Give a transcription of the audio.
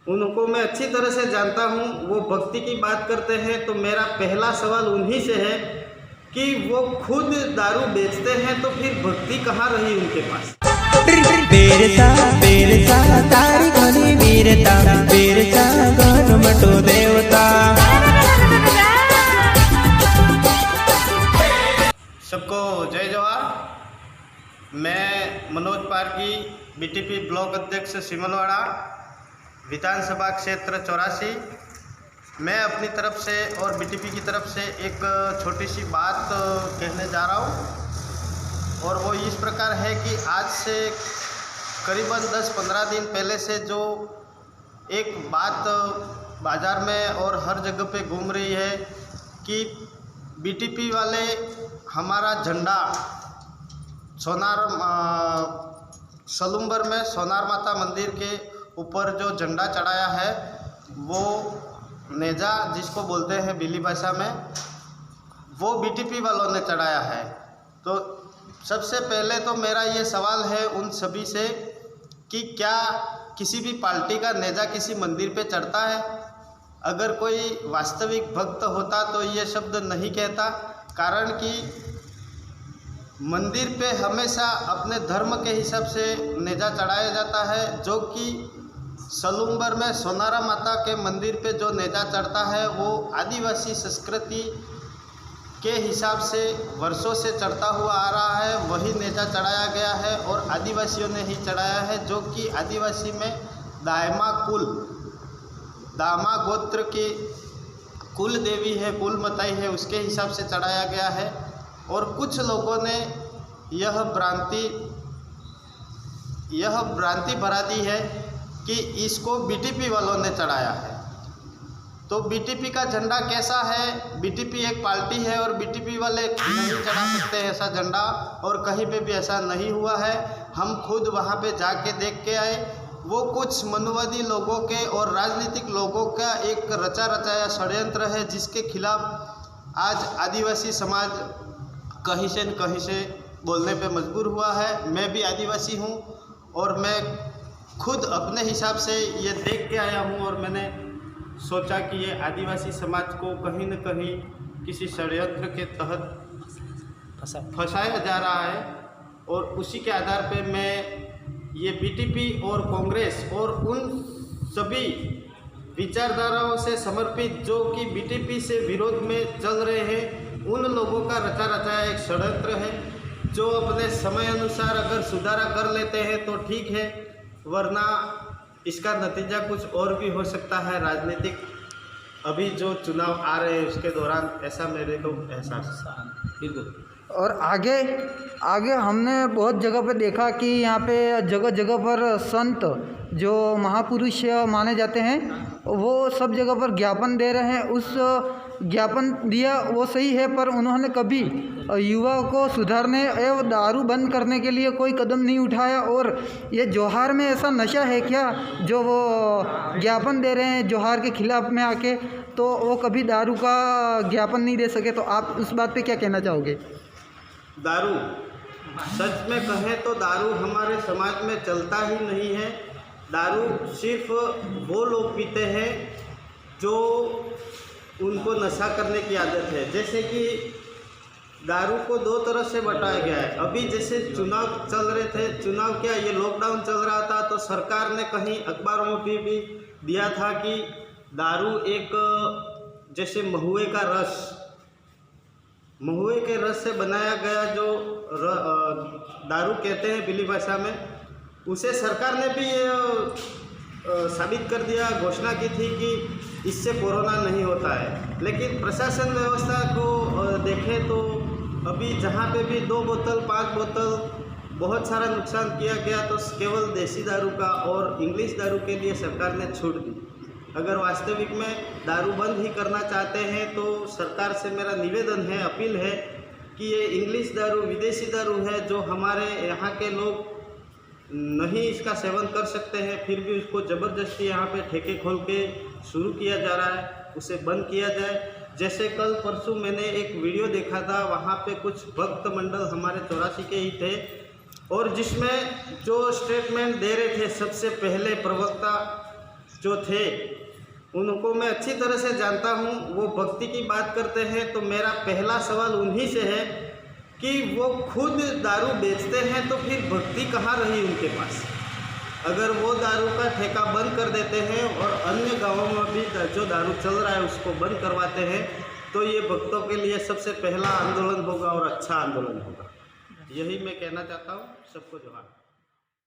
उनको मैं अच्छी तरह से जानता हूँ। वो भक्ति की बात करते हैं तो मेरा पहला सवाल उन्हीं से है कि वो खुद दारू बेचते हैं तो फिर भक्ति कहाँ रही उनके पास। बेरता बेरता तारी घनी वीरता बेरता गण मटो देवता। सबको जय जवाहर। मैं मनोज पारगी, बीटीपी ब्लॉक अध्यक्ष सिमलवाड़ा, विधानसभा क्षेत्र 84। मैं अपनी तरफ से और बीटीपी की तरफ से एक छोटी सी बात कहने जा रहा हूँ और वो इस प्रकार है कि आज से करीबन 10-15 दिन पहले से जो एक बात बाज़ार में और हर जगह पे घूम रही है कि बीटीपी वाले हमारा झंडा सलूम्बर में सोनार माता मंदिर के ऊपर जो झंडा चढ़ाया है वो नेजा जिसको बोलते हैं बिली भाषा में, वो बीटीपी वालों ने चढ़ाया है। तो सबसे पहले तो मेरा ये सवाल है उन सभी से कि क्या किसी भी पार्टी का नेजा किसी मंदिर पे चढ़ता है? अगर कोई वास्तविक भक्त होता तो ये शब्द नहीं कहता, कारण कि मंदिर पे हमेशा अपने धर्म के हिसाब से नेजा चढ़ाया जाता है, जो कि सलूम्बर में सोनारा माता के मंदिर पे जो नेजा चढ़ता है वो आदिवासी संस्कृति के हिसाब से वर्षों से चढ़ता हुआ आ रहा है। वही नेजा चढ़ाया गया है और आदिवासियों ने ही चढ़ाया है, जो कि आदिवासी में दामा गोत्र की कुल देवी है, कुल मताई है, उसके हिसाब से चढ़ाया गया है। और कुछ लोगों ने यह भ्रांति भरा दी है कि इसको बीटीपी वालों ने चढ़ाया है। तो बीटीपी का झंडा कैसा है? बीटीपी एक पार्टी है और बीटीपी वाले नहीं चढ़ा सकते ऐसा झंडा, और कहीं पे भी ऐसा नहीं हुआ है। हम खुद वहाँ पे जाके देख के आए। वो कुछ मनुवादी लोगों के और राजनीतिक लोगों का एक रचा रचाया षड्यंत्र है, जिसके खिलाफ आज आदिवासी समाज कहीं से बोलने पे मजबूर हुआ है। मैं भी आदिवासी हूँ और मैं खुद अपने हिसाब से ये देख के आया हूँ और मैंने सोचा कि ये आदिवासी समाज को कहीं न कहीं किसी षड्यंत्र के तहत फंसाया जा रहा है। और उसी के आधार पे मैं ये बीटीपी और कांग्रेस और उन सभी विचारधाराओं से समर्पित जो कि बीटीपी से विरोध में चल रहे हैं, उन लोगों का रचा रचाया एक षड्यंत्र है, जो अपने समय अनुसार अगर सुधारा कर लेते हैं तो ठीक है, वरना इसका नतीजा कुछ और भी हो सकता है राजनीतिक। अभी जो चुनाव आ रहे हैं उसके दौरान ऐसा मेरे को एहसास बिल्कुल। और आगे हमने बहुत जगह पे देखा कि यहाँ पे जगह जगह पर संत जो महापुरुष माने जाते हैं वो सब जगह पर ज्ञापन दे रहे हैं। उस ज्ञापन दिया वो सही है, पर उन्होंने कभी युवा को सुधारने एवं दारू बंद करने के लिए कोई कदम नहीं उठाया। और ये जोहार में ऐसा नशा है क्या जो वो ज्ञापन दे रहे हैं जोहार के खिलाफ में आके, तो वो कभी दारू का ज्ञापन नहीं दे सके? तो आप उस बात पे क्या कहना चाहोगे? दारू, सच में कहें तो दारू हमारे समाज में चलता ही नहीं है। दारू सिर्फ वो लोग पीते हैं जो उनको नशा करने की आदत है। जैसे कि दारू को दो तरह से बंटाया गया है। अभी जैसे चुनाव चल रहे थे, चुनाव क्या ये लॉकडाउन चल रहा था, तो सरकार ने कहीं अखबारों में भी दिया था कि दारू एक जैसे महुए के रस से बनाया गया जो दारू कहते हैं बिली भाषा में, उसे सरकार ने भी ये साबित कर दिया, घोषणा की थी कि इससे कोरोना नहीं होता है। लेकिन प्रशासन व्यवस्था को देखें तो अभी जहाँ पे भी 2 बोतल 5 बोतल बहुत सारा नुकसान किया गया, तो केवल देसी दारू का और इंग्लिश दारू के लिए सरकार ने छूट दी। अगर वास्तविक में दारू बंद ही करना चाहते हैं तो सरकार से मेरा निवेदन है, अपील है कि ये इंग्लिश दारू विदेशी दारू है जो हमारे यहाँ के लोग नहीं इसका सेवन कर सकते हैं, फिर भी उसको ज़बरदस्ती यहाँ पे ठेके खोल के शुरू किया जा रहा है, उसे बंद किया जाए। जैसे कल परसों मैंने एक वीडियो देखा था, वहाँ पे कुछ भक्त मंडल हमारे 84 के ही थे और जिसमें जो स्टेटमेंट दे रहे थे सबसे पहले प्रवक्ता जो थे उनको मैं अच्छी तरह से जानता हूँ। वो भक्ति की बात करते हैं तो मेरा पहला सवाल उन्हीं से है कि वो खुद दारू बेचते हैं तो फिर भक्ति कहाँ रही उनके पास। अगर वो दारू का ठेका बंद कर देते हैं और अन्य गांवों में भी जो दारू चल रहा है उसको बंद करवाते हैं तो ये भक्तों के लिए सबसे पहला आंदोलन होगा और अच्छा आंदोलन होगा। यही मैं कहना चाहता हूँ। सबको जोहार।